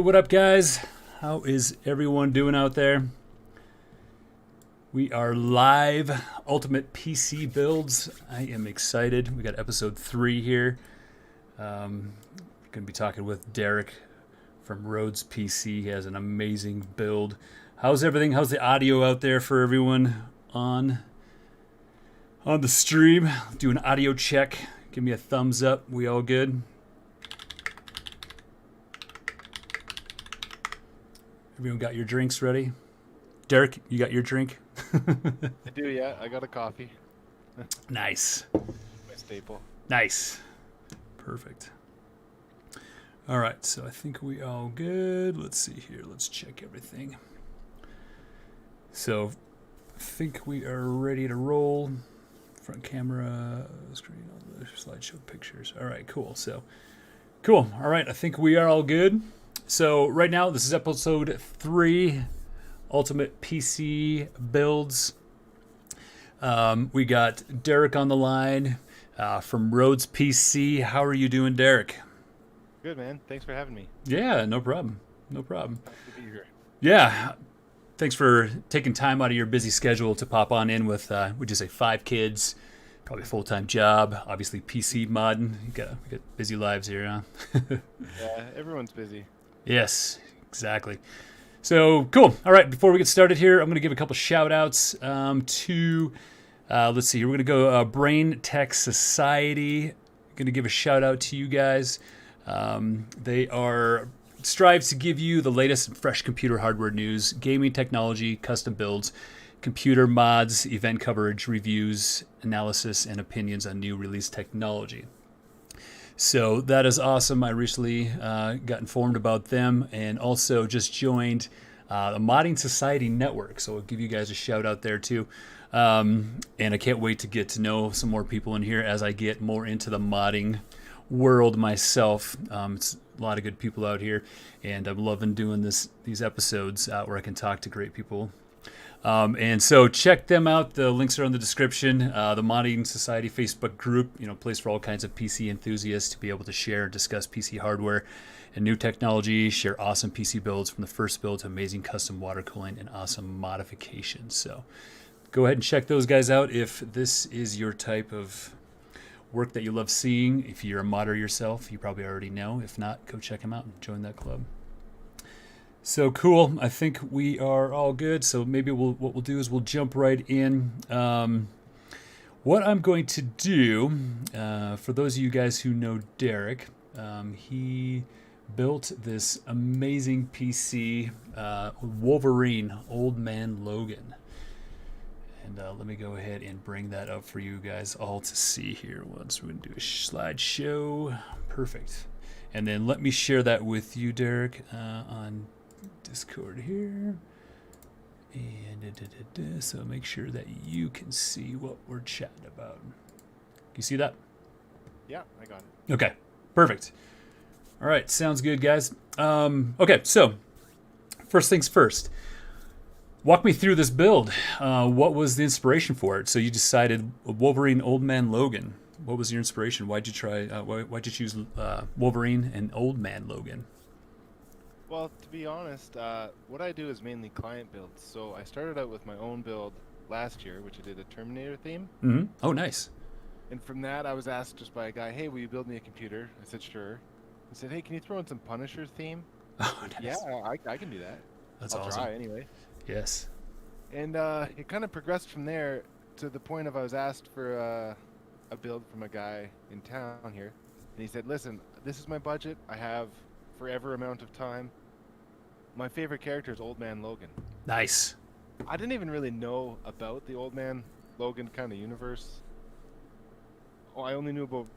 what up, guys? How is everyone doing out there? We are live, Ultimate PC builds. I am excited. We got episode 3 here. Going to be talking with Derek from Rhoads PC. He has an amazing build. How's everything? How's the audio out there for everyone on the stream? Do an audio check. Give me a thumbs up. We all good? Everyone got your drinks ready? Derek, you got your drink? I do, yeah. I got a coffee. Nice. My staple. Nice. Perfect. All right, so I think we all good. Let's see here. Let's check everything. So I think we are ready to roll. Front camera, screen, all the slideshow pictures. All right, cool. So, cool. All right, I think we are all good. So right now, this is episode 3, Ultimate PC builds. We got Derek on the line from Rhoads PC. How are you doing, Derek? Good, man. Thanks for having me. Yeah, no problem. No problem. Nice to be here. Yeah. Thanks for taking time out of your busy schedule to pop on in with, would you say, 5 kids, probably a full-time job, obviously PC modding. We got busy lives here, huh? Yeah, everyone's busy. Yes, exactly. So, cool. All right, before we get started here, I'm going to give a couple shout-outs to, let's see, we're going to go Braintech Society. Going to give a shout-out to you guys. They strive to give you the latest and fresh computer hardware news, gaming technology, custom builds, computer mods, event coverage, reviews, analysis, and opinions on new release technology. So that is awesome. I recently got informed about them and also just joined the Modding Society Network. So I'll give you guys a shout out there too. And I can't wait to get to know some more people in here as I get more into the modding world myself. It's a lot of good people out here, and I'm loving doing these episodes where I can talk to great people. And so check them out. The links are in the description. The Modding Society Facebook group, place for all kinds of PC enthusiasts to be able to share and discuss PC hardware and new technology, share awesome PC builds from the first build to amazing custom water cooling and awesome modifications. So go ahead and check those guys out if this is your type of work that you love seeing. If you're a modder yourself, you probably already know. If not, go check them out and join that club. So cool. I think we are all good. So maybe what we'll do is we'll jump right in. What I'm going to do, for those of you guys who know Derek, he built this amazing PC, Wolverine, Old Man Logan. And let me go ahead and bring that up for you guys all to see here. Once we're going to do a slideshow. Perfect. And then let me share that with you, Derek, on Discord here. And so make sure that you can see what we're chatting about. Can you see that? Yeah, I got it. Okay, perfect. All right, sounds good, guys. Okay, so first things first. Walk me through this build. What was the inspiration for it? So you decided Wolverine, Old Man Logan. What was your inspiration? Why'd you try? Why'd you choose Wolverine and Old Man Logan? Well, to be honest, what I do is mainly client builds. So I started out with my own build last year, which I did a Terminator theme. Mm-hmm. Oh, nice. And from that, I was asked just by a guy, "Hey, will you build me a computer?" I said, "Sure." He said, "Hey, can you throw in some Punisher theme?" Oh, nice. Yeah, I can do that. That's I'll awesome. try anyway. Yes. And it kind of progressed from there to the point of I was asked for a build from a guy in town here. And he said, "Listen, this is my budget. I have forever amount of time. My favorite character is Old Man Logan." Nice. I didn't even really know about the Old Man Logan kind of universe. Oh, I only knew about,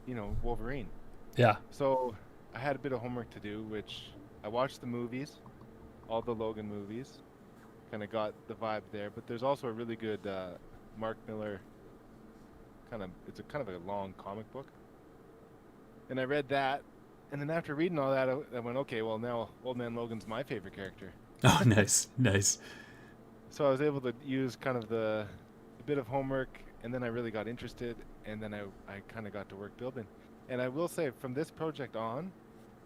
Wolverine. Yeah. So I had a bit of homework to do, which I watched the movies, all the Logan movies. Kind of got the vibe there, but there's also a really good Mark Miller it's a kind of a long comic book, and I read that, and then after reading all that, I went, okay, well now Old Man Logan's my favorite character. Oh, nice. So I was able to use kind of a bit of homework, and then I really got interested, and then I kind of got to work building. And I will say, from this project on,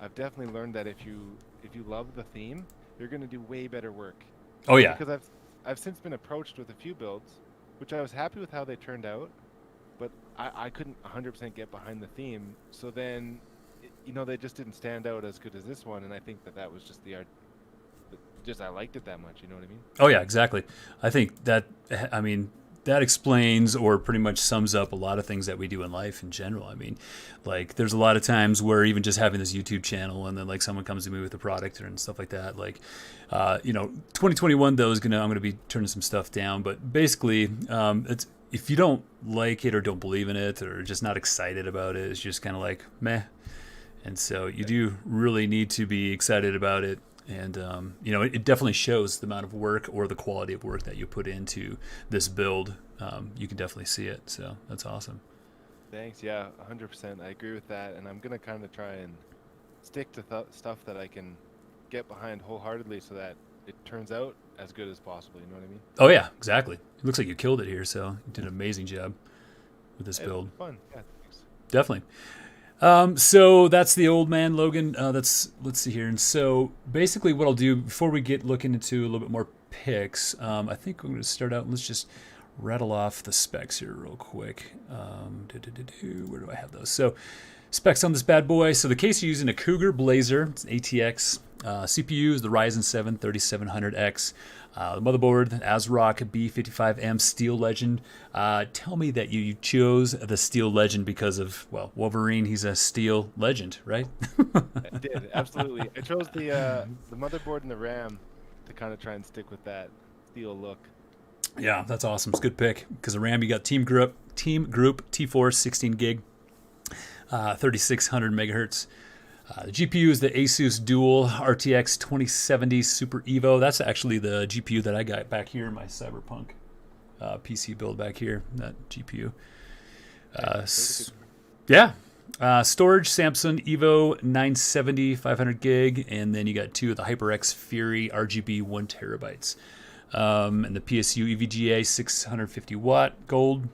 I've definitely learned that if you if you love the theme, you're going to do way better work. Oh yeah. Because I've since been approached with a few builds, which I was happy with how they turned out, but I couldn't 100% get behind the theme. So then, you know, they just didn't stand out as good as this one, and I think that was just the art. Just I liked it that much. You know what I mean? Oh yeah, exactly. I think that, I mean, that explains or pretty much sums up a lot of things that we do in life in general. I mean, like there's a lot of times where even just having this YouTube channel and then like someone comes to me with a product and stuff like that, like, you know, 2021 though I'm gonna be turning some stuff down, but basically, it's, if you don't like it or don't believe in it or just not excited about it, it's just kind of like meh. And so you do really need to be excited about it. And, you know, it definitely shows the amount of work or the quality of work that you put into this build. You can definitely see it. So that's awesome. Thanks. Yeah, 100%. I agree with that. And I'm going to kind of try and stick to stuff that I can get behind wholeheartedly so that it turns out as good as possible. You know what I mean? Oh, yeah, exactly. It looks like you killed it here. So you did an amazing job with this build. It was fun. Yeah, thanks. Definitely. So that's the old man, Logan. Let's see here. And so basically what I'll do before we get looking into a little bit more picks, I think we're going to start out. Let's just rattle off the specs here real quick. Where do I have those? So specs on this bad boy. So the case you're using a Cougar Blazer. It's an ATX. CPU is the Ryzen 7 3700X. The motherboard, Asrock B55M Steel Legend. Tell me that you chose the Steel Legend because of, well, Wolverine. He's a Steel Legend, right? I did, absolutely. I chose the motherboard and the RAM to kind of try and stick with that steel look. Yeah, that's awesome. It's a good pick because the RAM you got Teamgroup T-Force 16 gig, 3600 megahertz. The GPU is the Asus Dual RTX 2070 Super Evo. That's actually the GPU that I got back here in my Cyberpunk PC build back here, that GPU. Yeah. Storage, Samsung Evo 970 500 gig, and then you got two of the HyperX Fury RGB 1 terabytes. And the PSU EVGA 650 watt gold.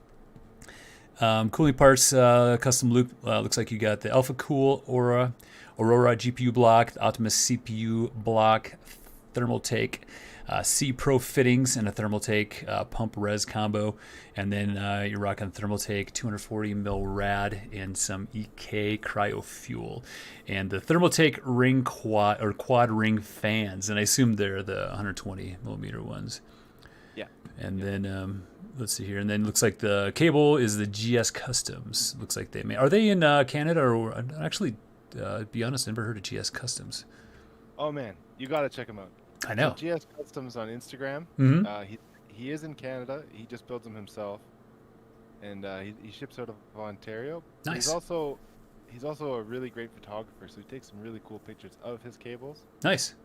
Cooling parts, custom loop. Looks like you got the Alphacool Aurora GPU block, the Optimus CPU block, Thermaltake C Pro fittings, and a Thermaltake pump res combo. And then you're rocking Thermaltake 240mm rad and some EK Cryofuel. And the Thermaltake ring quad ring fans. And I assume they're the 120mm ones. Yeah. And then let's see here. And then looks like the cable is the Gscustomz. Looks like they may. Are they in Canada or actually? Be honest, I never heard of Gscustomz. Oh man, you gotta check him out. I know. So Gscustomz on Instagram. Mm-hmm. He is in Canada. He just builds them himself, and he ships out of Ontario. Nice. He's also a really great photographer, so he takes some really cool pictures of his cables. Nice.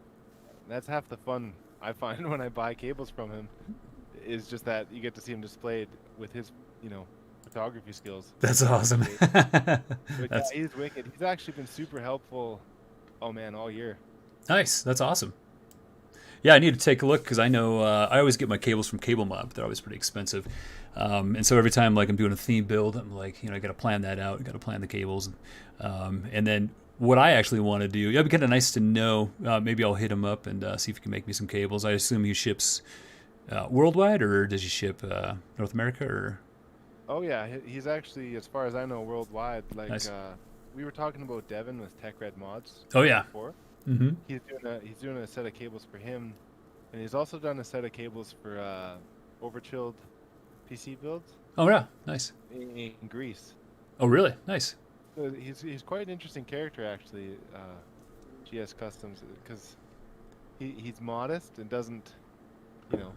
That's half the fun I find when I buy cables from him, is just that you get to see him displayed with his, you know, photography skills. That's awesome. But yeah, he's wicked. He's actually been super helpful. Oh man, all year. Nice. That's awesome. Yeah, I need to take a look because I know I always get my cables from Cable Mob. But they're always pretty expensive, and so every time like I'm doing a theme build, I'm like, you know, I got to plan that out. I got to plan the cables, and then what I actually want to do. Yeah, it'd be kind of nice to know. Maybe I'll hit him up and see if he can make me some cables. I assume he ships worldwide, or does he ship North America or? Oh yeah, he's actually, as far as I know, worldwide. Like Nice. We were talking about Devin with Tech Red Mods. Oh yeah. Before. Mm-hmm. He's doing a set of cables for him, and he's also done a set of cables for overchilled PC builds. Oh yeah. Nice. In Greece. Oh really? Nice. So he's quite an interesting character actually, Gscustomz, because he's modest and doesn't, you know,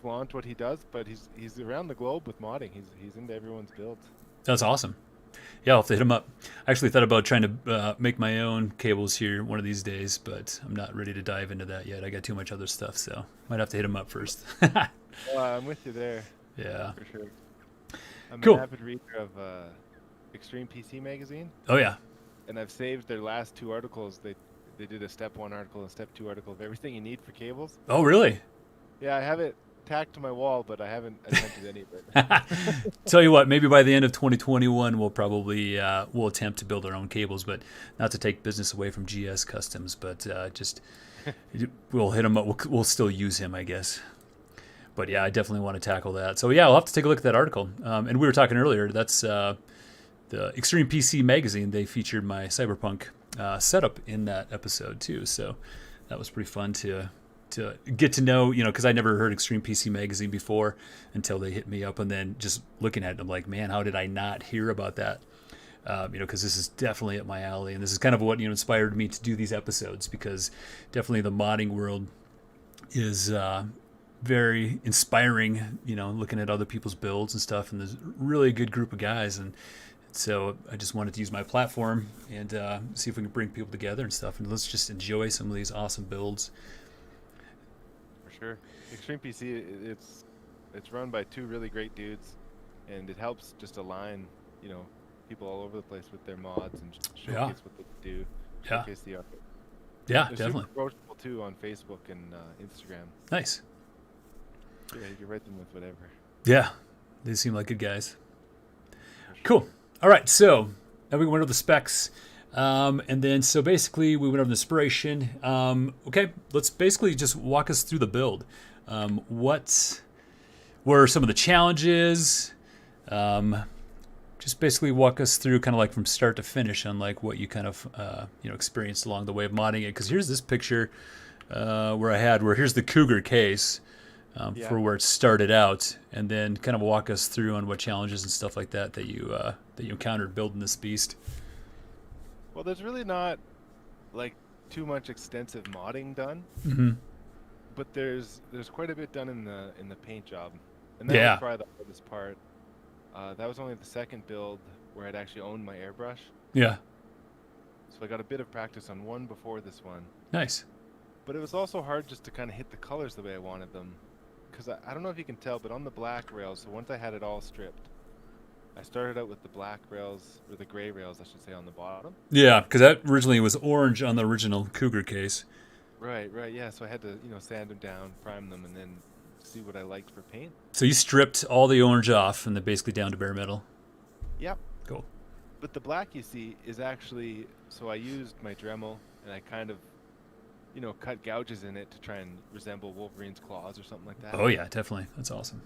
flaunt what he does, but he's around the globe with modding. He's into everyone's builds. That's awesome. Yeah, I'll have to hit him up. I actually thought about trying to make my own cables here one of these days, but I'm not ready to dive into that yet. I got too much other stuff, so might have to hit him up first. I'm with you there. Yeah. For sure. I'm Cool. an avid reader of Extreme PC magazine, Oh yeah. and I've saved their last two articles. They did a step 1 article and step 2 article of everything you need for cables. Oh really? Yeah, I have it tacked to my wall, but I haven't attempted any of it. Tell you what, maybe by the end of 2021, we'll probably we'll attempt to build our own cables, but not to take business away from Gscustomz, but just we'll hit him up. We'll still use him, I guess. But yeah, I definitely want to tackle that. So yeah, I'll have to take a look at that article. And we were talking earlier. That's the Extreme PC magazine. They featured my Cyberpunk setup in that episode too. So that was pretty fun to get to know, because I never heard Extreme PC magazine before until they hit me up, and then just looking at it, I'm like, man, how did I not hear about that? Because this is definitely up my alley, and this is kind of what inspired me to do these episodes, because definitely the modding world is very inspiring. Looking at other people's builds and stuff, and there's really a good group of guys, and so I just wanted to use my platform and see if we can bring people together and stuff, and let's just enjoy some of these awesome builds. For sure. Extreme PC, it's run by two really great dudes, and it helps just align, people all over the place with their mods and just showcase what they do, showcase the art. Yeah, They're definitely. super approachable too on Facebook and Instagram. Nice. Yeah, you can write them with whatever. Yeah, they seem like good guys. Cool. All right, so now we went over the specs, and then so basically we went over the inspiration. Okay, let's basically just walk us through the build. What were some of the challenges? Just basically walk us through kind of like from start to finish on like what you kind of experienced along the way of modding it. Because here's this picture where here's the Cougar case. For where it started out, and then kind of walk us through on what challenges and stuff like that you encountered building this beast. Well, there's really not like too much extensive modding done, but there's quite a bit done in the paint job, and that was probably the hardest part. That was only the second build where I'd actually owned my airbrush. Yeah. So I got a bit of practice on one before this one. Nice. But it was also hard just to kind of hit the colors the way I wanted them. Because I don't know if you can tell, but on the black rails, so once I had it all stripped, I started out with the black rails, or the gray rails, I should say, on the bottom. Yeah, because that originally was orange on the original Cougar case. Right, yeah. So I had to, sand them down, prime them, and then see what I liked for paint. So you stripped all the orange off, and then basically down to bare metal. Yep. Cool. But the black you see is actually, so I used my Dremel, and I kind of, cut gouges in it to try and resemble Wolverine's claws or something like that. Oh yeah, definitely. That's awesome.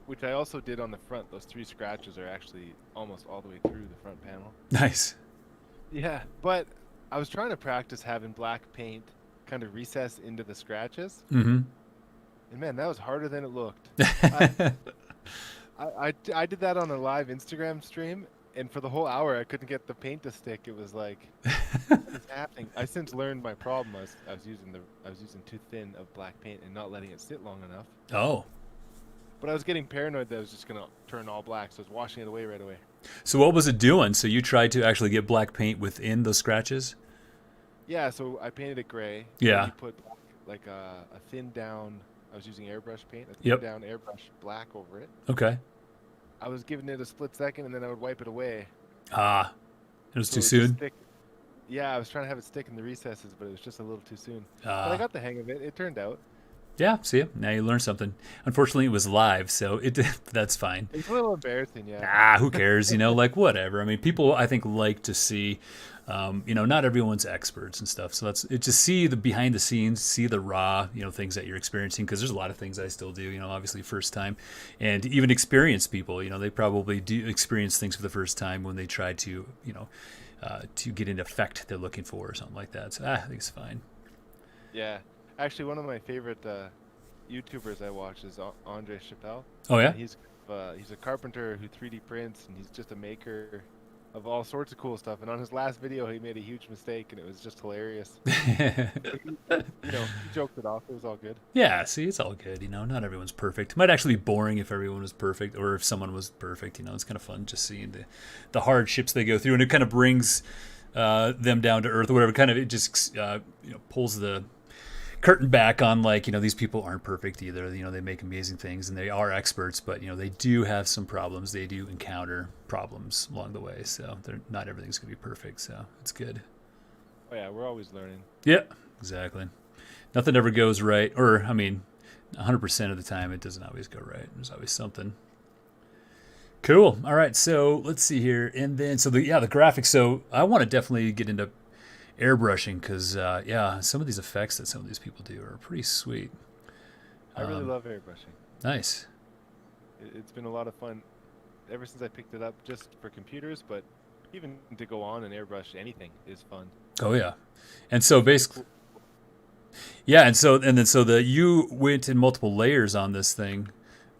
Which I also did on the front. Those 3 scratches are actually almost all the way through the front panel. Nice. Yeah, but I was trying to practice having black paint kind of recess into the scratches. Mm-hmm. And man, that was harder than it looked. I did that on a live Instagram stream, and for the whole hour I couldn't get the paint to stick. It was like, what is happening? I since learned my problem. I was using too thin of black paint and not letting it sit long enough. Oh. But I was getting paranoid that I was just gonna turn all black, so I was washing it away right away. So what was it doing? So you tried to actually get black paint within those scratches? Yeah, so I painted it gray. Yeah. You put like a thin down. I was using airbrush paint. A thin down airbrush black over it. Okay. I was giving it a split second, and then I would wipe it away. Ah, it was too soon? Yeah, I was trying to have it stick in the recesses, but it was just a little too soon. But I got the hang of it. It turned out. Yeah, see, now you learned something. Unfortunately, it was live, so that's fine. It's a little embarrassing, yeah. Who cares? Like whatever. I mean, people I think like to see. Not everyone's experts and stuff, so just see the behind the scenes, see the raw, things that you're experiencing. Because there's a lot of things I still do, obviously first time, and even experienced people, they probably do experience things for the first time when they try to, to get an effect they're looking for or something like that. So I think it's fine. Yeah, actually, one of my favorite YouTubers I watch is Andre Chappelle. Oh yeah. And he's a carpenter who 3D prints, and he's just a maker of all sorts of cool stuff. And on his last video, he made a huge mistake, and it was just hilarious. He joked it off. It was all good. Yeah, see, it's all good. Not everyone's perfect. It might actually be boring if everyone was perfect, or if someone was perfect. It's kind of fun just seeing the hardships they go through, and it kind of brings them down to earth or whatever. Kind of it just pulls the curtain back on these people aren't perfect either. They make amazing things and they are experts, but they do have some problems. They do encounter problems along the way, so not everything's gonna be perfect, so it's good. Oh yeah, we're always learning. Yeah, exactly. Nothing ever goes right, or I mean, 100% of the time it doesn't always go right. There's always something. Cool. All right, so let's see here. And then, so the graphics. So I want to definitely get into airbrushing because, some of these effects that some of these people do are pretty sweet. I really love airbrushing. Nice. It's been a lot of fun ever since I picked it up just for computers, but even to go on and airbrush anything is fun. Oh, yeah. And so basically, yeah, so you went in multiple layers on this thing.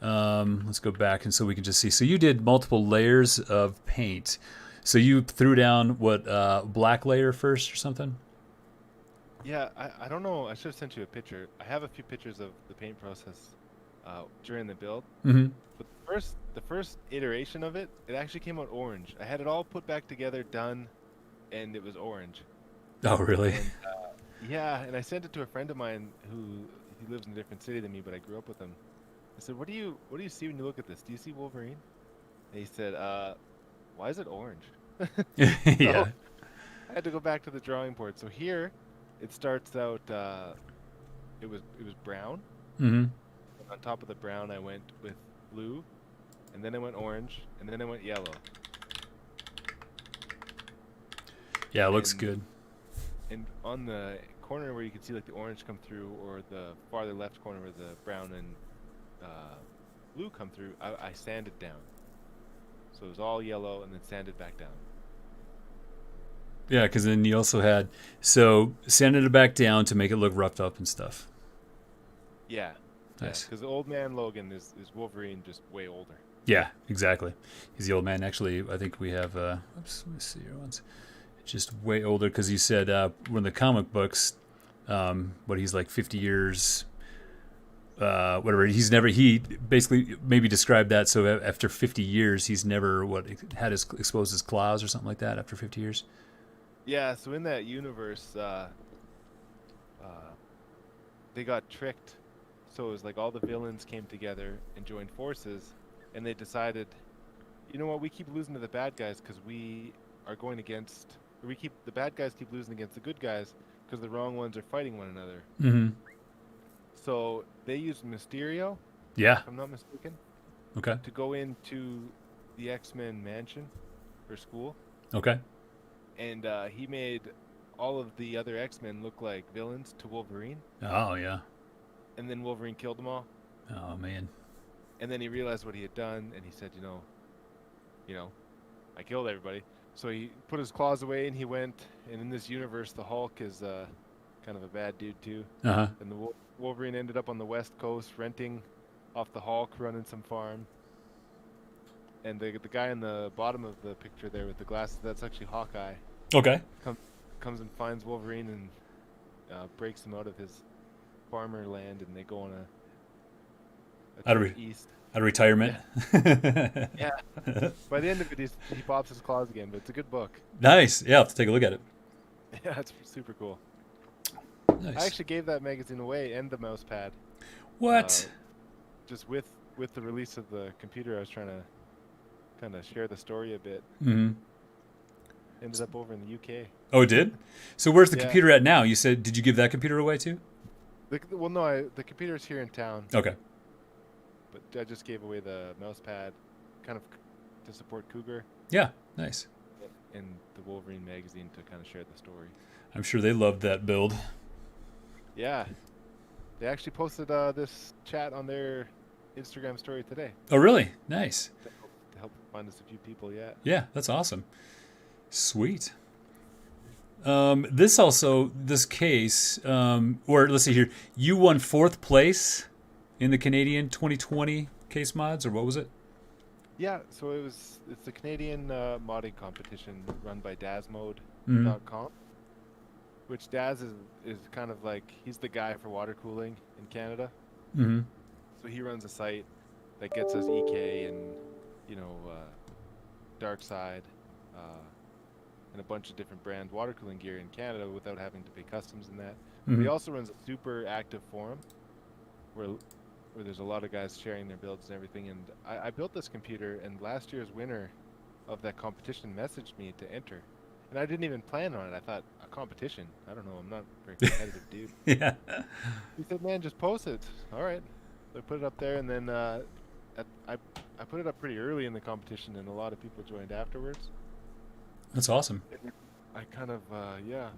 Let's go back and so we can just see. So you did multiple layers of paint. So you threw down what black layer first or something? Yeah, I don't know. I should have sent you a picture. I have a few pictures of the paint process during the build. Mm-hmm. But the first iteration of it, it actually came out orange. I had it all put back together, done, and it was orange. Oh, really? And, yeah, and I sent it to a friend of mine he lives in a different city than me, but I grew up with him. I said, "What do you see when you look at this? Do you see Wolverine?" And he said, "Why is it orange?" Yeah. I had to go back to the drawing board. So here, it starts out. It was brown. Mm-hmm. On top of the brown, I went with blue, and then I went orange, and then I went yellow. Yeah, it looks good. And on the corner where you can see like the orange come through, or the farther left corner where the brown and blue come through, I sanded down. So it was all yellow and then sanded back down. Yeah, because then you also had sanded it back down to make it look roughed up and stuff. Yeah. Nice. Because the old man Logan is Wolverine, just way older. Yeah, exactly. He's the old man. Actually, I think we have. Let me see here once. Just way older because you said when the comic books, he's like 50 years. Whatever. He basically maybe described that. So after 50 years, he's never exposed his claws or something like that after 50 years. Yeah. So in that universe, they got tricked. So it was like all the villains came together and joined forces, and they decided, you know what, we keep losing to the bad guys because the bad guys keep losing against the good guys because the wrong ones are fighting one another. Mm-hmm. So they used Mysterio, yeah, if I'm not mistaken, okay, to go into the X-Men mansion or school. Okay. And he made all of the other X-Men look like villains to Wolverine. Oh, yeah. And then Wolverine killed them all. Oh, man. And then he realized what he had done, and he said, you know, I killed everybody. So he put his claws away, and he went. And in this universe, the Hulk is kind of a bad dude too. Uh-huh. And the Wolverine ended up on the West Coast renting off the Hulk, running some farm. And the guy in the bottom of the picture there with the glasses, that's actually Hawkeye. Okay. Comes and finds Wolverine and breaks him out of his farmer land, and they go on a trip east. Out of retirement. Yeah. Yeah. By the end of it, he pops his claws again, but it's a good book. Nice. Yeah, I'll have to take a look at it. Yeah, it's super cool. Nice. I actually gave that magazine away and the mouse pad. What? Just with the release of the computer, I was trying to kind of share the story a bit. Mm-hmm. Ended up over in the UK. Oh, it did? So where's the computer at now? You said, did you give that computer away too? The computer's here in town. Okay. But I just gave away the mouse pad kind of to support Cougar. Yeah, nice. And the Wolverine magazine to kind of share the story. I'm sure they loved that build. Yeah. They actually posted this chat on their Instagram story today. Oh, really? Nice. To help find us a few people, yeah. Yeah, that's awesome. Sweet. This case, or let's see here, you won 4th place in the Canadian 2020 case mods, or what was it? Yeah, so it's the Canadian modding competition run by DazMode.com, Mm-hmm. which Daz is kind of like, he's the guy for water cooling in Canada. Mm-hmm. So he runs a site that gets us EK and, Darkside, and a bunch of different brand water cooling gear in Canada without having to pay customs and that. Mm-hmm. He also runs a super active forum where there's a lot of guys sharing their builds and everything. And I built this computer, and last year's winner of that competition messaged me to enter. And I didn't even plan on it. I thought, a competition? I don't know. I'm not a very competitive dude. Yeah. He said, man, just post it. All right. I put it up there, and then I put it up pretty early in the competition, and a lot of people joined afterwards. That's awesome. I kind of yeah,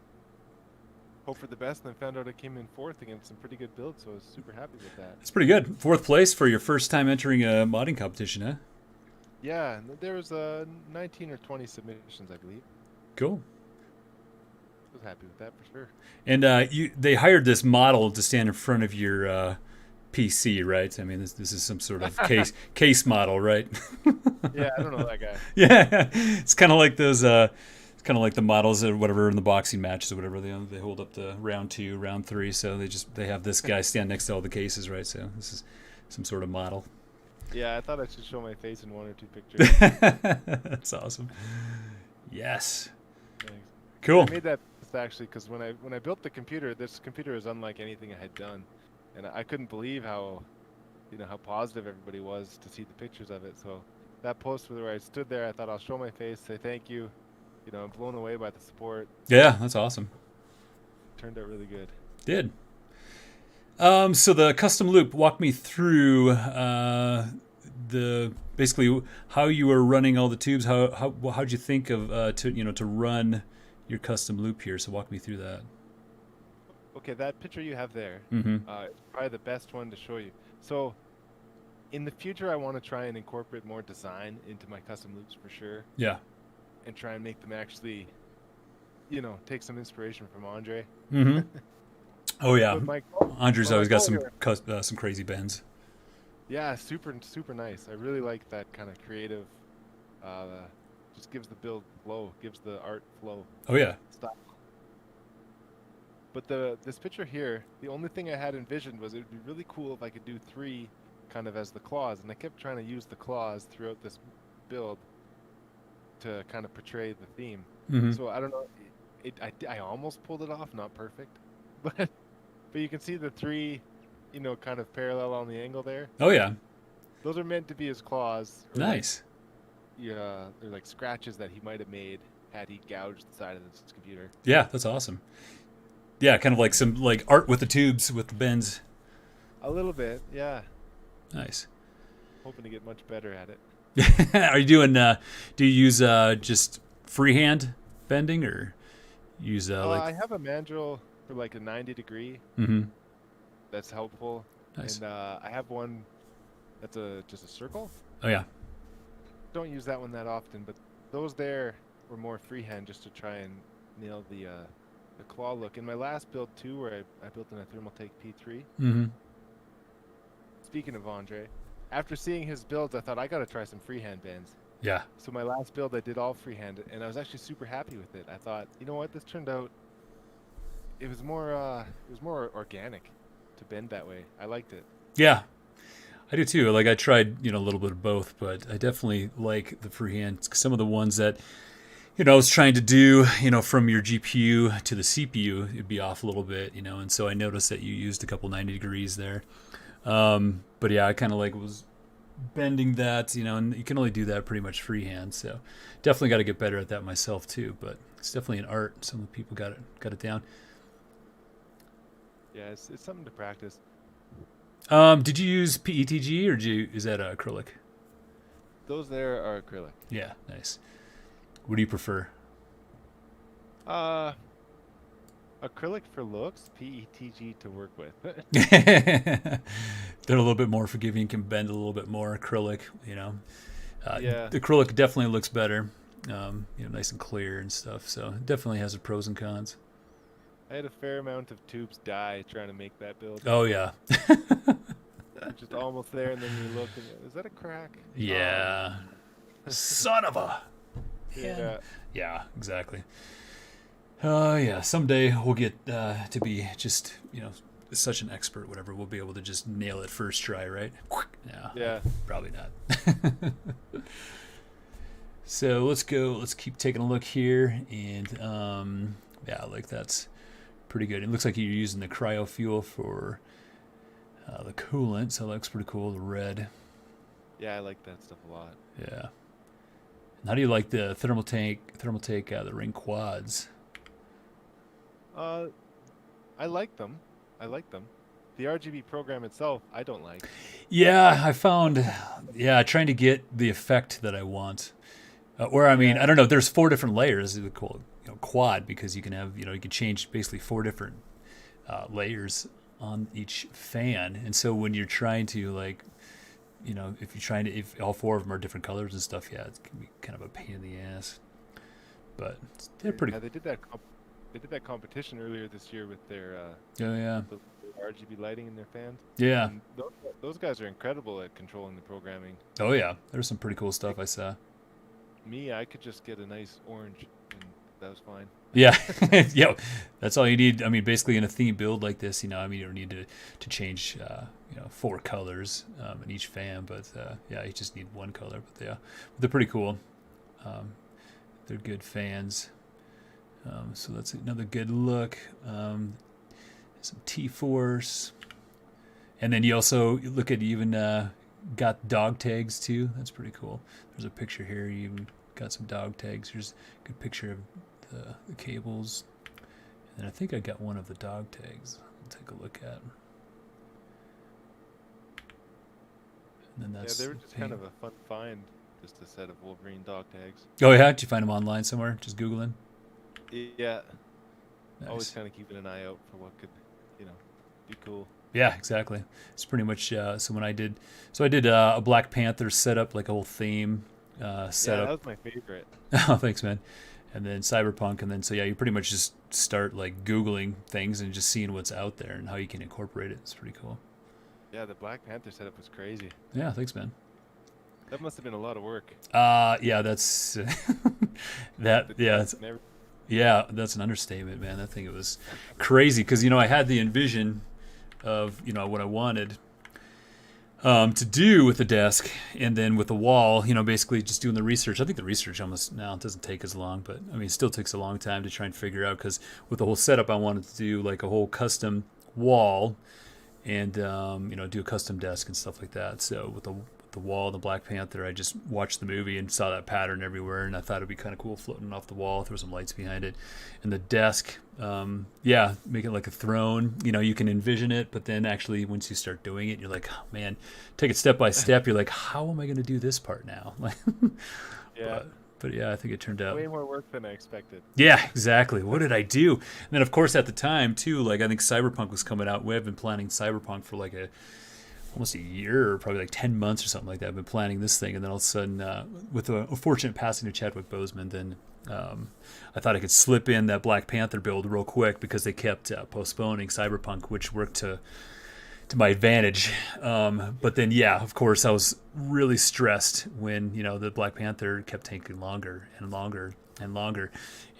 hope for the best, and then found out I came in 4th against some pretty good builds, so I was super happy with that. That's pretty good. 4th place for your first time entering a modding competition, huh? Yeah, and there was 19 or 20 submissions, I believe. Cool. I was happy with that for sure. And they hired this model to stand in front of your PC, right? I mean, this is some sort of case model, right? Yeah, I don't know that guy. Yeah, it's kind of like those. It's kind of like the models or whatever in the boxing matches or whatever. They hold up the round 2, round 3. So they have this guy stand next to all the cases, right? So this is some sort of model. Yeah, I thought I should show my face in 1 or 2 pictures. That's awesome. Yes. Thanks. Cool. I made that actually because when I built the computer, this computer is unlike anything I had done, and I couldn't believe how positive everybody was to see the pictures of it. So that post where I stood there, I thought I'll show my face, say thank you. I'm blown away by the support. Yeah, that's awesome. Turned out really good. Did. So the custom loop, walk me through the basically how you were running all the tubes. How'd you think of to run your custom loop here? So walk me through that. Okay, that picture you have there, Mm-hmm. probably the best one to show you. So in the future, I want to try and incorporate more design into my custom loops for sure. Yeah. And try and make them actually, take some inspiration from Andre. Mm-hmm. Oh yeah, Andre's always got some crazy bends. Yeah, super nice. I really like that kind of creative. Just gives the build flow, gives the art flow. Oh yeah. Style. But this picture here, the only thing I had envisioned was it would be really cool if I could do 3 kind of as the claws, and I kept trying to use the claws throughout this build to kind of portray the theme. Mm-hmm. So I don't know, I almost pulled it off, not perfect, but you can see the 3, kind of parallel on the angle there. Oh yeah. Those are meant to be his claws. Nice. Yeah, they're like scratches that he might have made had he gouged the side of this computer. Yeah, that's awesome. Yeah, kind of like some art with the tubes with the bends. A little bit, yeah. Nice. Hoping to get much better at it. Are you doing? Do you use just freehand bending or use I have a mandrel for like a 90-degree. Mm-hmm. That's helpful. Nice. And I have one that's just a circle. Oh yeah. Don't use that one that often, but those there were more freehand just to try and nail the claw look. In my last build too, where I built in a Thermaltake P3. Mm-hmm. Speaking of Andre, after seeing his builds, I thought I got to try some freehand bends. Yeah. So my last build, I did all freehand, and I was actually super happy with it. I thought, you know what, this turned out. It was more organic to bend that way. I liked it. Yeah, I do too. I tried a little bit of both, but I definitely like the freehand. Some of the ones that I was trying to do from your GPU to the CPU, it'd be off a little bit, and so I noticed that you used a couple 90 degrees there. But yeah, I kind of was bending that, and you can only do that pretty much freehand. So definitely got to get better at that myself too. But it's definitely an art. Some of the people got it down. Yeah, it's something to practice. Did you use PETG or is that acrylic? Those there are acrylic. Yeah, nice. What do you prefer? Acrylic for looks, PETG to work with. They're a little bit more forgiving, can bend a little bit more. Acrylic, Yeah. The acrylic definitely looks better, nice and clear and stuff. So it definitely has the pros and cons. I had a fair amount of tubes die trying to make that build. Oh yeah. You're just almost there, and then you look, and is that a crack? Yeah. Son of a. Yeah. Yeah, exactly. Yeah, someday we'll get to be just, such an expert, whatever. We'll be able to just nail it first try, right? Yeah. Probably not. So let's keep taking a look here. And yeah, that's pretty good. It looks like you're using the Cryofuel for the coolant, so that looks pretty cool, the red. Yeah, I like that stuff a lot. Yeah. And how do you like the Thermaltake, the ring quads? I like them. the RGB program itself, I don't like. Yeah, I found, yeah, trying to get the effect that I want. Or I mean, Yeah, I don't know. There's 4 different layers. It's called quad because you can have you can change basically 4 different layers on each fan. And so when you're trying to like if you're trying to if all 4 of them are different colors and stuff, yeah, it can be kind of a pain in the ass. But they're pretty. yeah, they did that competition earlier this year with their Oh yeah, the RGB lighting in their fans, yeah. and those guys are incredible at controlling the programming. Oh yeah. There's some pretty cool stuff Like I saw. me, I could just get a nice orange, and that was fine. Yeah, yeah, that's all you need. I mean, basically in a theme build like this, I mean, you don't need to change, 4 colors in each fan, but yeah, you just need 1 color. But yeah, they're pretty cool. Um, they're good fans. So that's another good look. Some T-Force, and then you also look at even got dog tags too. That's pretty cool. There's a picture here. You even got some dog tags. Here's a good picture of the cables, and I think I got one of the dog tags. I'll take a look at. And then that's Yeah, they were just kind of a fun find, just a set of Wolverine dog tags. Oh yeah, did you find them online somewhere? Just googling. Yeah, Nice. always kind of keeping an eye out for what could, be cool. Yeah, exactly. It's pretty much so when I did a Black Panther setup, like a whole theme setup. Yeah, that was my favorite. Oh, thanks, man. And then Cyberpunk, and then so yeah, you pretty much just start like Googling things and just seeing what's out there and how you can incorporate it. It's pretty cool. Yeah, the Black Panther setup was crazy. Yeah, thanks, man. That must have been a lot of work. Yeah, that's that. Yeah, yeah, that's an understatement, man. I think it was crazy because I had the envision of what I wanted to do with the desk, and then with the wall, basically just doing the research. I think the research almost now it doesn't take as long, but I mean, it still takes a long time to try and figure out because with the whole setup, I wanted to do like a whole custom wall and do a custom desk and stuff like that. So with the wall, the Black Panther, I just watched the movie and saw that pattern everywhere, and I thought it'd be kind of cool floating off the wall, throw some lights behind it, and the desk, yeah, make it like a throne. You can envision it, but then actually once you start doing it, you're like, oh man, take it step by step. You're like, how am I going to do this part now? Yeah. But yeah, I think it turned out Way more work than I expected. Yeah, exactly. What did I do? And then of course at the time too, like I think Cyberpunk was coming out. We have been planning Cyberpunk for like almost a year, or probably like 10 months or something like that. I've been planning this thing, and then all of a sudden, with a fortunate passing of Chadwick Boseman, then I thought I could slip in that Black Panther build real quick because they kept postponing Cyberpunk, which worked to my advantage. But then, yeah, of course, I was really stressed when the Black Panther kept taking longer and longer and longer,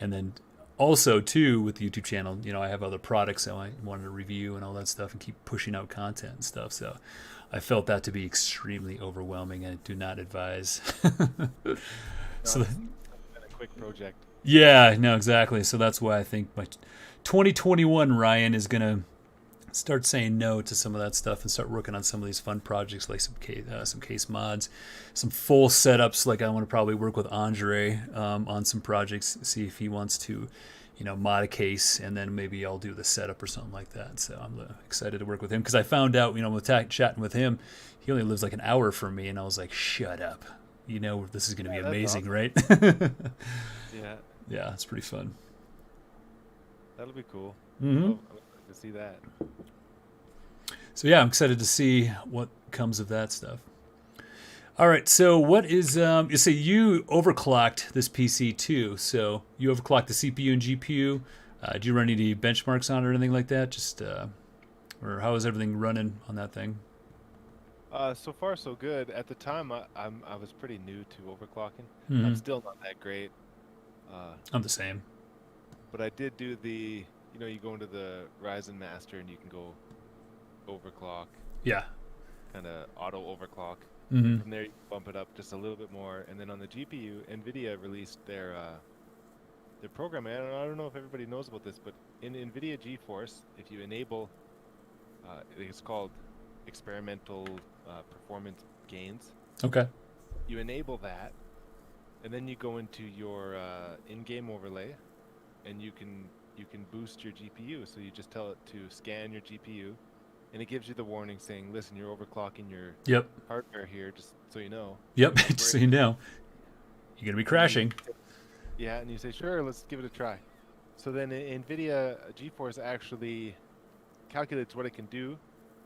and then also too with the YouTube channel, I have other products that I wanted to review and all that stuff and keep pushing out content and stuff. So I felt that to be extremely overwhelming, and I do not advise. So It's been a quick project. yeah, no, exactly. So that's why I think my 2021 Ryan is gonna start saying no to some of that stuff and start working on some of these fun projects, like some case mods, some full setups. Like I want to probably work with Andre on some projects, see if he wants to mod a case, and then maybe I'll do the setup or something like that. So I'm excited to work with him because I found out with chatting with him, he only lives like an hour from me, and I was like, shut up, this is going to be amazing, awesome. right? Yeah, Yeah, it's pretty fun. that'll be cool. Mm-hmm. I'm excited to see that. So yeah, I'm excited to see what comes of that stuff. All right, so what is you say you overclocked this PC too? So you overclocked the CPU and GPU. Do you run any benchmarks on it or anything like that? Just or how is everything running on that thing? So far so good. At the time, I was pretty new to overclocking. Mm-hmm. I'm still not that great. I'm the same. But I did do the, you go into the Ryzen master and you can go overclock, Yeah. kind of auto overclock. Mm-hmm. From there, you bump it up just a little bit more, and then on the GPU, NVIDIA released their program. And I don't know if everybody knows about this, but in NVIDIA GeForce, if you enable, it's called experimental performance gains. Okay. You enable that, and then you go into your in-game overlay, and you can boost your GPU. So you just tell it to scan your GPU, and it gives you the warning saying, "Listen, you're overclocking your Yep. hardware here, just so you know." Yep. Don't Just so break you it." know, you're gonna be crashing. Yeah, and you say, "Sure, let's give it a try." So then NVIDIA GeForce actually calculates what it can do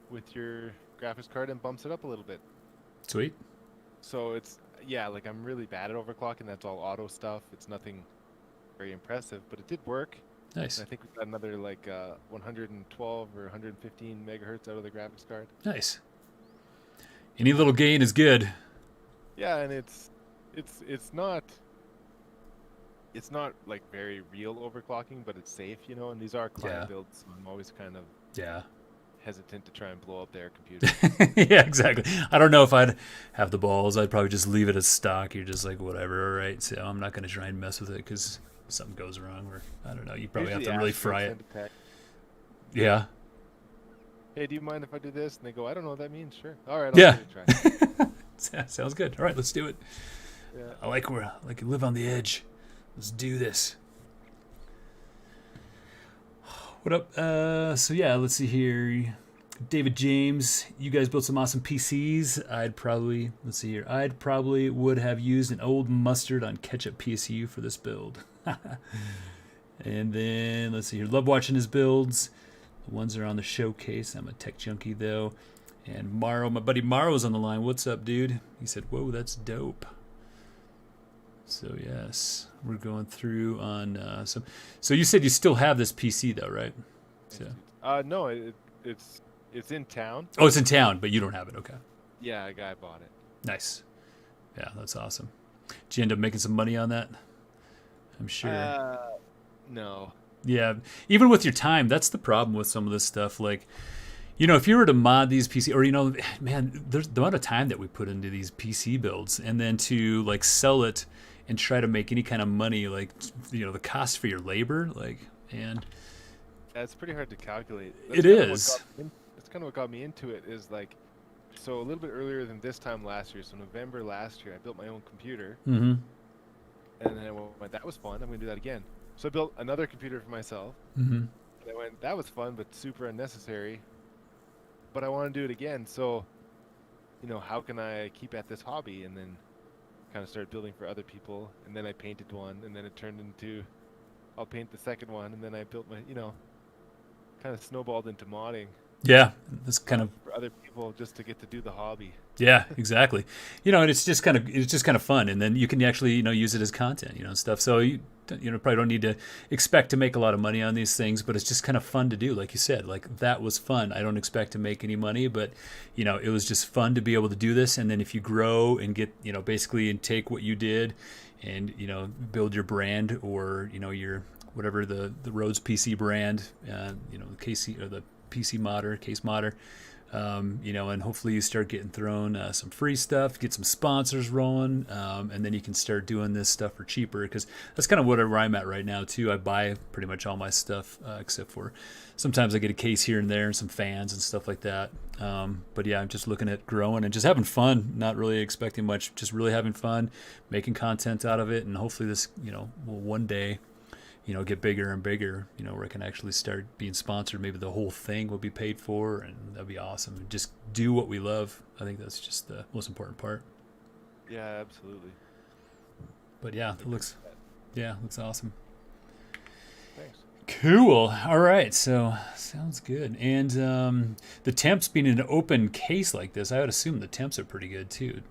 with your graphics card and bumps it up a little bit. Sweet. So it's, yeah, like I'm really bad at overclocking. That's all auto stuff. It's nothing very impressive, but it did work. Nice. And I think we got another like 112 or 115 megahertz out of the graphics card. Nice. Any little gain is good. Yeah, and it's not like very real overclocking, but it's safe, you know. And these are client builds, so I'm always kind of hesitant to try and blow up their computer. Yeah, exactly. I don't know if I'd have the balls. I'd probably just leave it as stock. You're just like, whatever, all right. So I'm not going to try and mess with it because something goes wrong, or I don't know. You probably have to really fry it. Yeah. Hey, do you mind if I do this? And they go, I don't know what that means. Sure. All right. I'll Yeah. give it a try. Sounds good. All right, let's do it. Yeah. I like you live on the edge. Let's do this. What up? So yeah, let's see here. David James, you guys built some awesome PCs. I'd probably would have used an old mustard on ketchup PSU for this build. And then let's see here. Love watching his builds. The ones that are on the showcase. I'm a tech junkie though. And Morrow, my buddy Morrow's on the line. What's up, dude? He said, "Whoa, that's dope." So yes, we're going through on some. So you said you still have this PC though, right? So. No, it's in town. Oh, it's in town, but you don't have it. Okay. Yeah, a guy bought it. Nice. Yeah, that's awesome. Did you end up making some money on that? I'm sure. No. Yeah, even with your time, that's the problem with some of this stuff. Like, you know, if you were to mod these PC, or, you know, man, there's the amount of time that we put into these PC builds, and then to like sell it and try to make any kind of money, like, you know, the cost for your labor, like, and yeah, it's pretty hard to calculate. It is. That's kind of what got me into it. Is like, so a little bit earlier than this time last year, so November last year, I built my own computer, mm-hmm. and then I went, that was fun. I'm gonna do that again. So I built another computer for myself. Mm-hmm. And I went, that was fun, but super unnecessary. But I want to do it again. So, you know, how can I keep at this hobby? And then kind of started building for other people. And then I painted one, and then it turned into, I'll paint the second one. And then I built my, you know, kind of snowballed into modding. Yeah, this kind of for other people just to get to do the hobby. Yeah, exactly. You know, and it's just kind of fun, and then you can actually, you know, use it as content, you know, and stuff. So you know, probably don't need to expect to make a lot of money on these things, but it's just kind of fun to do. Like you said, like that was fun. I don't expect to make any money, but you know, it was just fun to be able to do this. And then if you grow and get, you know, basically and take what you did, and you know, build your brand, or you know, your whatever the Rhoads PC brand, you know, the KC or the PC modder, case modder. You know, and hopefully you start getting thrown some free stuff, get some sponsors rolling, and then you can start doing this stuff for cheaper, because that's kind of where I'm at right now too. I buy pretty much all my stuff except for sometimes I get a case here and there and some fans and stuff like that. But yeah, I'm just looking at growing and just having fun, not really expecting much, just really having fun, making content out of it, and hopefully this, you know, will one day, you know, get bigger and bigger, you know, where I can actually start being sponsored. Maybe the whole thing will be paid for, and that'd be awesome. And just do what we love. I think that's just the most important part. Yeah, absolutely. But yeah, it looks awesome. Thanks. Cool. All right. So sounds good. And the temps being in an open case like this, I would assume the temps are pretty good too.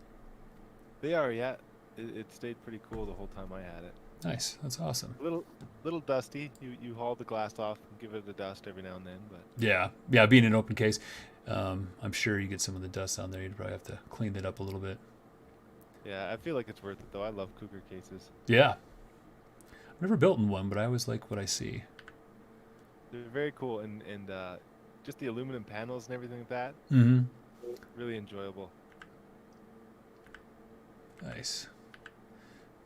They are, yeah. It stayed pretty cool the whole time I had it. Nice. That's awesome. A little dusty. You haul the glass off and give it the dust every now and then, but yeah, being an open case, I'm sure you get some of the dust on there. You'd probably have to clean that up a little bit. Yeah, I feel like it's worth it though. I love Cougar cases. Yeah, I've never built in one, but I always like what I see. They're very cool, and just the aluminum panels and everything like that. Mm-hmm. Really enjoyable. Nice.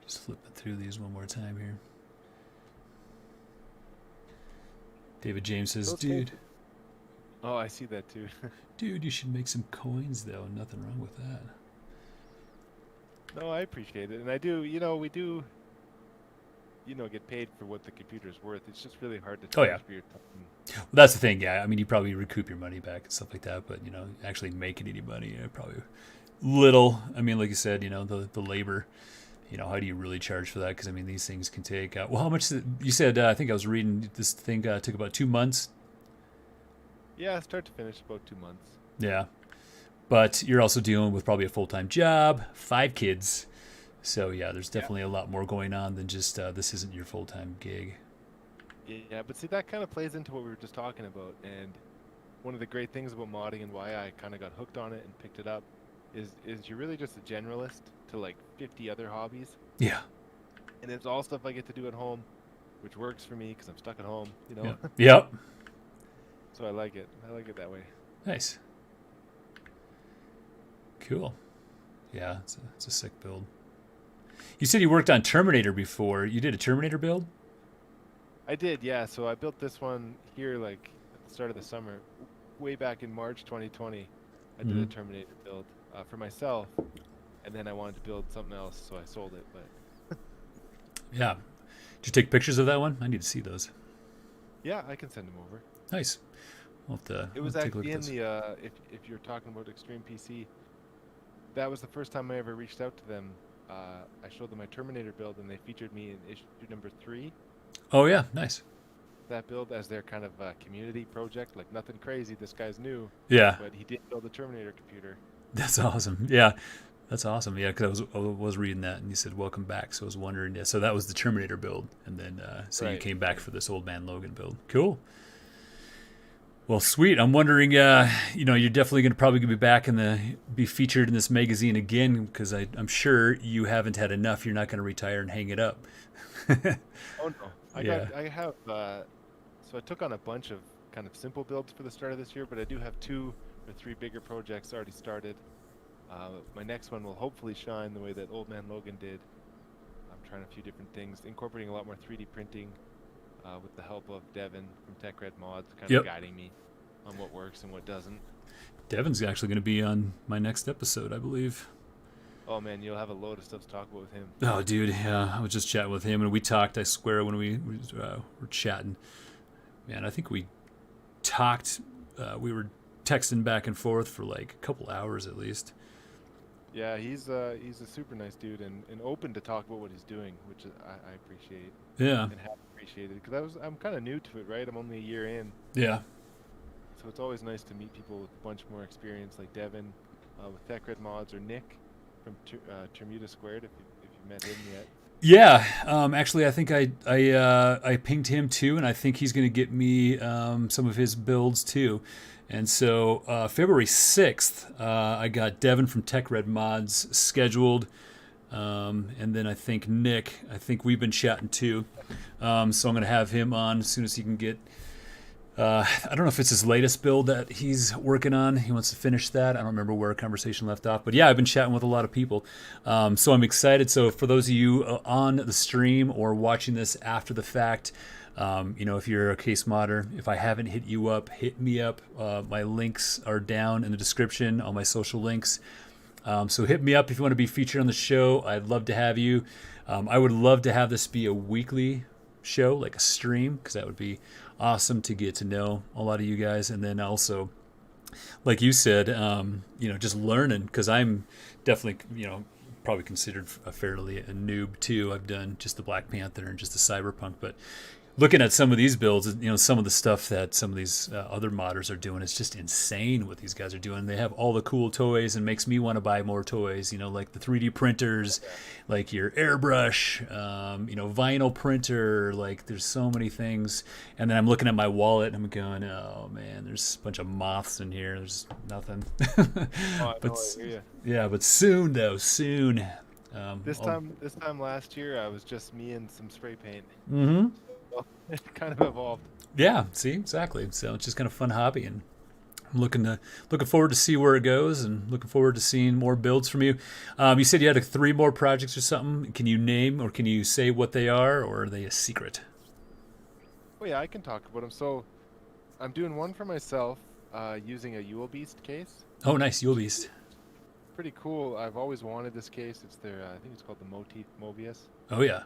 Just flipping through these one more time here. David James says, dude. Oh, I see that too. Dude, you should make some coins, though. Nothing wrong with that. No, I appreciate it. And I do, you know, we do get paid for what the computer's worth. It's just really hard to Oh charge yeah. for your time. Well, that's the thing. Yeah, I mean, you probably recoup your money back and stuff like that, but actually making any money, probably little. I mean, like you said, the labor. How do you really charge for that? Because I mean, these things can take. Well, how much? You said I think I was reading this thing took about 2 months. Yeah, start to finish, about 2 months. Yeah, but you're also dealing with probably a full-time job, 5 kids. So yeah, there's definitely a lot more going on than just this isn't your full-time gig. Yeah, but see, that kind of plays into what we were just talking about. And one of the great things about modding and why I kind of got hooked on it and picked it up is you're really just a generalist to like 50 other hobbies. Yeah. And it's all stuff I get to do at home, which works for me because I'm stuck at home, Yeah. Yep. So I like it. I like it that way. Nice. Cool. Yeah, it's a sick build. You said you worked on Terminator before. You did a Terminator build? I did, yeah. So I built this one here like at the start of the summer, way back in March 2020. I did a Terminator build for myself, and then I wanted to build something else, so I sold it. But yeah. Did you take pictures of that one? I need to see those. Yeah, I can send them over. Nice. We'll have to, it was take a look actually at in this. the if you're talking about Extreme PC, that was the first time I ever reached out to them. I showed them my Terminator build, and they featured me in issue number 3. Oh yeah, nice. That build as their kind of community project, like nothing crazy. This guy's new. Yeah. But he did build a Terminator computer. That's awesome. Yeah, that's awesome. Yeah, because I was reading that, and you said welcome back, so I was wondering. Yeah, so that was the Terminator build, and then so you came back for this Old Man Logan build. Cool. Well, sweet. I'm wondering, you're definitely going to probably be back be featured in this magazine again, because I'm sure you haven't had enough. You're not going to retire and hang it up. Oh no, I have. So I took on a bunch of kind of simple builds for the start of this year, but I do have 2 or 3 bigger projects already started. My next one will hopefully shine the way that Old Man Logan did. I'm trying a few different things, incorporating a lot more 3D printing with the help of Devin from TechRed Mods, kind of guiding me on what works and what doesn't. Devin's actually going to be on my next episode, I believe. Oh man, you'll have a load of stuff to talk about with him. Oh, dude, yeah, I was just chatting with him, and we talked. I swear, when we were chatting, man, I think we talked. We were texting back and forth for like a couple hours at least. Yeah, he's a super nice dude and open to talk about what he's doing, which I appreciate. Yeah. And have appreciated because I'm kind of new to it, right? I'm only a year in. Yeah. So it's always nice to meet people with a bunch more experience, like Devin with TechRed Mods, or Nick from Termuta Squared, if you met him yet. Yeah, actually, I think I pinged him too, and I think he's going to get me some of his builds too. And so February 6th, I got Devin from TechRed Mods scheduled, and then I think Nick. I think we've been chatting too, so I'm going to have him on as soon as he can get. I don't know if it's his latest build that he's working on. He wants to finish that. I don't remember where our conversation left off. But yeah, I've been chatting with a lot of people. So I'm excited. So for those of you on the stream or watching this after the fact, if you're a case modder, if I haven't hit you up, hit me up. My links are down in the description, all my social links. So hit me up if you want to be featured on the show. I'd love to have you. I would love to have this be a weekly show, like a stream, because that would be awesome to get to know a lot of you guys. And then also, like you said, just learning, because I'm definitely, probably considered fairly a noob too. I've done just the Black Panther and just the Cyberpunk, but looking at some of these builds, some of the stuff that some of these other modders are doing, it's just insane what these guys are doing. They have all the cool toys and makes me want to buy more toys, like the 3D printers, like your airbrush, vinyl printer, like there's so many things. And then I'm looking at my wallet and I'm going, oh man, there's a bunch of moths in here. There's nothing. Yeah, but soon though, soon. This time last year, I was just me and some spray paint. Mm-hmm. It kind of evolved. Yeah, see, exactly. So it's just kind of fun hobby, and I'm looking forward to see where it goes, and looking forward to seeing more builds from you. You said you had 3 more projects or something. Can you name or can you say what they are, or are they a secret? Oh yeah, I can talk about them. So I'm doing one for myself using a Beast case. Oh, nice, Beast. Pretty cool. I've always wanted this case. It's their I think it's called the Motif Mobius. Oh yeah.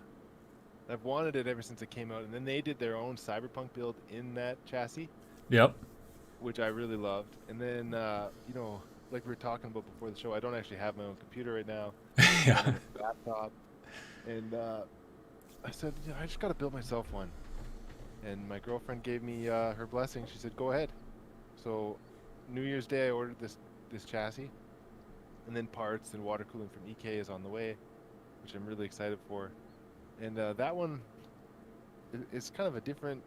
I've wanted it ever since it came out, and then they did their own Cyberpunk build in that chassis, Yep. which I really loved. And then, you know, like we were talking about before the show, I don't actually have my own computer right now. Yeah. I have a laptop, and I said, you know, I just got to build myself one. And my girlfriend gave me her blessing. She said, "Go ahead." So, New Year's Day, I ordered this chassis, and then parts and water cooling from EK is on the way, which I'm really excited for. And that one is kind of a different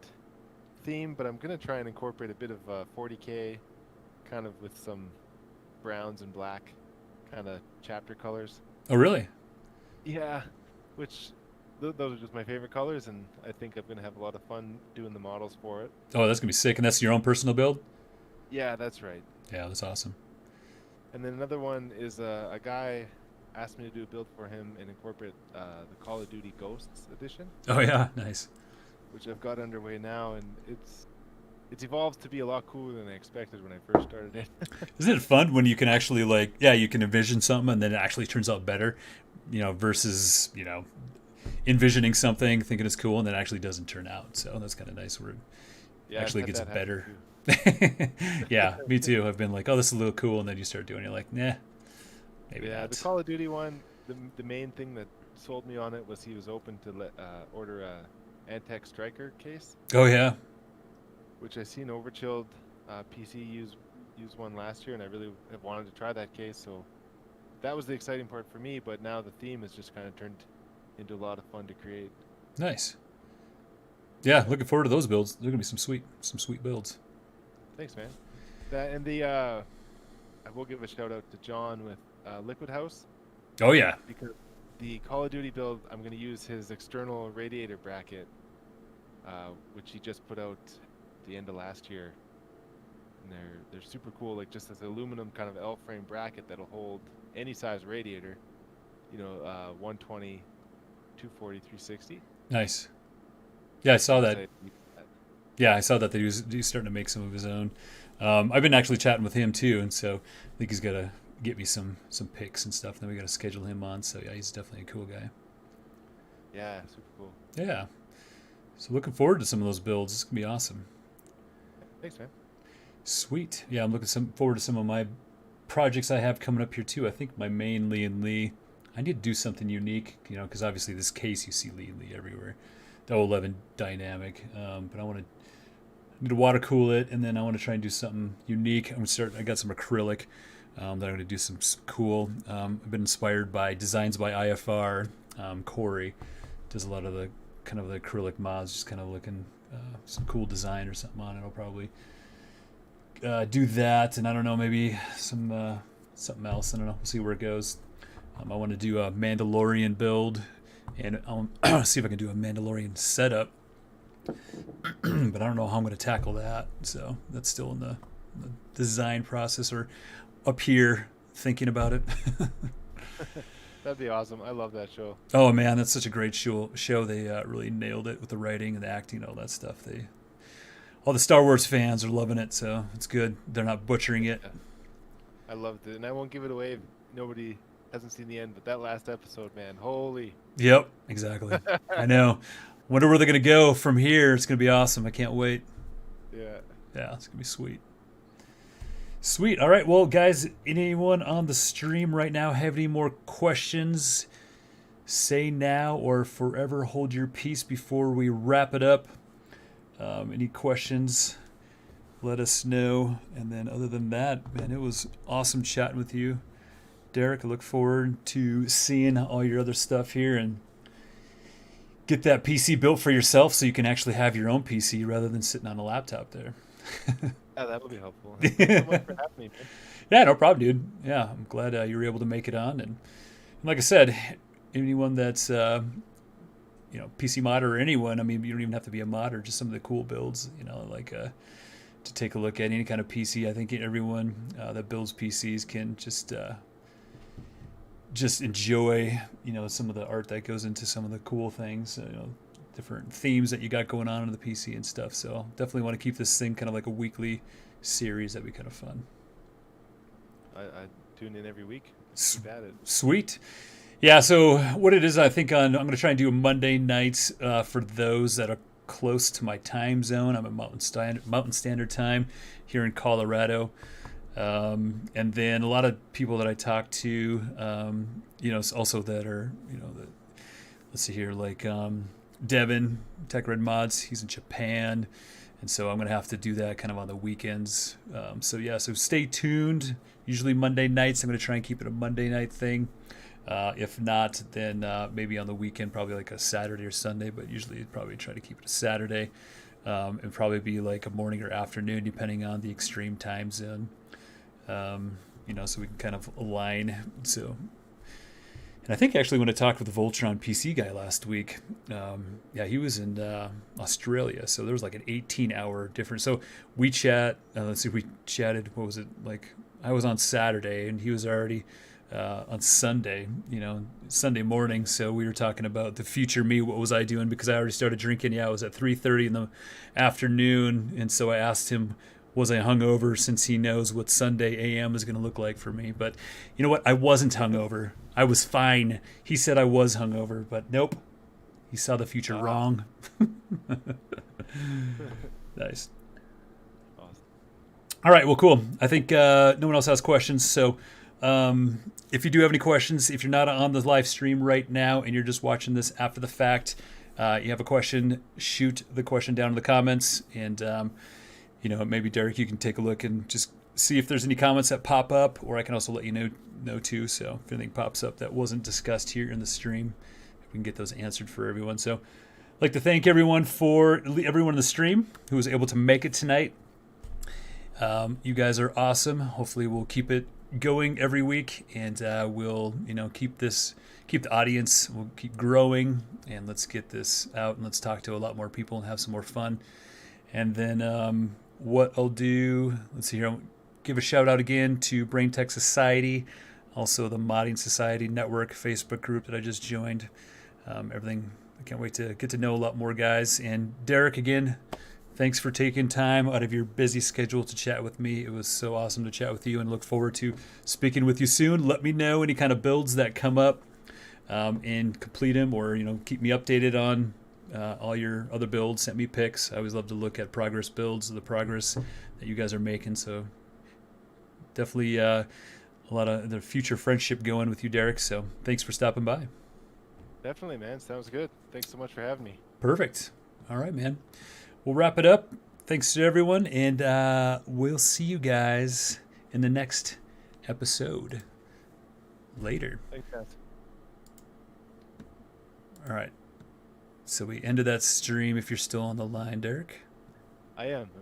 theme, but I'm gonna try and incorporate a bit of 40K, kind of with some browns and black, kind of chapter colors. Oh, really? Yeah, which those are just my favorite colors, and I think I'm gonna have a lot of fun doing the models for it. Oh, that's gonna be sick. And that's your own personal build? Yeah, that's right. Yeah, that's awesome. And then another one is a guy asked me to do a build for him and incorporate the Call of Duty Ghosts edition, Oh yeah, nice. which I've got underway now, and it's evolved to be a lot cooler than I expected when I first started it. Isn't it fun when you can actually like, yeah, you can envision something and then it actually turns out better, you know, versus, you know, envisioning something, thinking it's cool, and then it actually doesn't turn out. So that's kind of nice where it Yeah, I've actually had gets that happen better. too. Yeah, me too. I've been like, oh, this is a little cool, and then you start doing it, you're like, nah, maybe Yeah, not. the Call of Duty one, the main thing that sold me on it was he was open to order a Antec Striker case, Oh yeah, which I seen Overchilled PC use one last year, and I really have wanted to try that case. So that was the exciting part for me. But now the theme has just kind of turned into a lot of fun to create. nice. Yeah, looking forward to those builds. They're gonna be some sweet builds. Thanks, man. That and the I will give a shout out to John with Liquid House, Oh yeah, because the Call of Duty build, I'm going to use his external radiator bracket, which he just put out the end of last year. And they're super cool, like just this aluminum kind of L-frame bracket that'll hold any size radiator, you know, 120, 240, 360. nice. Yeah, I saw that. So, Yeah, I saw that he's starting to make some of his own. I've been actually chatting with him too, and so I think he's got to get me some pics and stuff. Then we got to schedule him on. So yeah, he's definitely a cool guy. yeah, super cool. Yeah. So looking forward to some of those builds. It's gonna be awesome. Thanks, man. Sweet. Yeah, I'm looking forward to some of my projects I have coming up here too. I think my main Lee and Lee. I need to do something unique, you know, because obviously this case you see Lee and Lee everywhere. The 11 dynamic, but I need to water cool it, and then I want to try and do something unique. I got some acrylic that I'm going to do some cool. I've been inspired by designs by IFR. Corey does a lot of the kind of the acrylic mods, just kind of looking some cool design or something on it. I'll probably do that, and I don't know, maybe some something else. I don't know. We'll see where it goes. I want to do a Mandalorian build, and I'll see if I can do a Mandalorian setup. But I don't know how I'm going to tackle that. So that's still in the design process, or up here thinking about it. That'd be awesome. I love that show. Oh man, that's such a great show. They really nailed it with the writing and the acting, all that stuff. All the Star Wars fans are loving it, so it's good. They're not butchering it. Yeah. I loved it, and I won't give it away if nobody hasn't seen the end. But that last episode, man, holy. Yep, exactly. I know. Wonder where they're gonna go from here. It's gonna be awesome. I can't wait. Yeah. Yeah, it's gonna be sweet. Sweet. All right. Well, guys, anyone on the stream right now have any more questions? Say now or forever hold your peace before we wrap it up. Any questions? Let us know. And then, other than that, man, it was awesome chatting with you, Derek. I look forward to seeing all your other stuff here and get that PC built for yourself so you can actually have your own PC rather than sitting on a laptop there. Yeah, that would be helpful. Thanks so much for having me, man. Yeah, no problem, dude. Yeah, I'm glad you were able to make it on. And like I said, anyone that's PC modder or anyone, I mean, you don't even have to be a modder, just some of the cool builds, like to take a look at any kind of PC. I think everyone that builds PCs can just enjoy, some of the art that goes into some of the cool things, different themes that you got going on in the PC and stuff. So definitely want to keep this thing kind of like a weekly series. That'd be kind of fun. I tune in every week. Keep at it. Sweet. Yeah, so what it is, I think I'm going to try and do a Monday nights for those that are close to my time zone. I'm at Mountain Standard Time here in Colorado. And then a lot of people that I talk to, also that are, let's see here, like Devin, Tech Red Mods, he's in Japan. And so I'm going to have to do that kind of on the weekends. So stay tuned. Usually Monday nights, I'm going to try and keep it a Monday night thing. If not, then maybe on the weekend, probably like a Saturday or Sunday, but usually probably try to keep it a Saturday. And probably be like a morning or afternoon, depending on the extreme time zone. So we can kind of align. So, and I think actually when I talked with the Voltron PC guy last week, he was in Australia, so there was like an 18-hour difference. So we chatted. What was it like? I was on Saturday, and he was already on Sunday. Sunday morning. So we were talking about the future me. What was I doing? Because I already started drinking. Yeah, it was at 3:30 in the afternoon, and so I asked him, was I hungover, since he knows what Sunday AM is going to look like for me. But you know what? I wasn't hungover. I was fine. He said I was hungover, but nope. He saw the future wrong. Nice. Awesome. All right, well, cool. I think no one else has questions. So if you do have any questions, if you're not on the live stream right now and you're just watching this after the fact, you have a question, shoot the question down in the comments. And maybe Derek, you can take a look and just see if there's any comments that pop up, or I can also let you know too. So if anything pops up that wasn't discussed here in the stream, we can get those answered for everyone. So I'd like to thank everyone in the stream who was able to make it tonight. You guys are awesome. Hopefully we'll keep it going every week, and we'll keep the audience, we'll keep growing, and let's get this out and let's talk to a lot more people and have some more fun. And then what I'll do, let's see here, I'll give a shout out again to Braintech Society, also the Modding Society Network Facebook group that I just joined. Everything, I can't wait to get to know a lot more guys. And Derek, again, thanks for taking time out of your busy schedule to chat with me. It was so awesome to chat with you, and look forward to speaking with you soon. Let me know any kind of builds that come up and complete them, or keep me updated on all your other builds. Send me pics. I always love to look at progress builds, the progress that you guys are making. So definitely a lot of the future friendship going with you, Derek. So thanks for stopping by. Definitely, man. Sounds good. Thanks so much for having me. Perfect. All right, man. We'll wrap it up. Thanks to everyone, and we'll see you guys in the next episode. Later. Thanks, guys. All right. So we ended that stream. If you're still on the line, Derek. I am.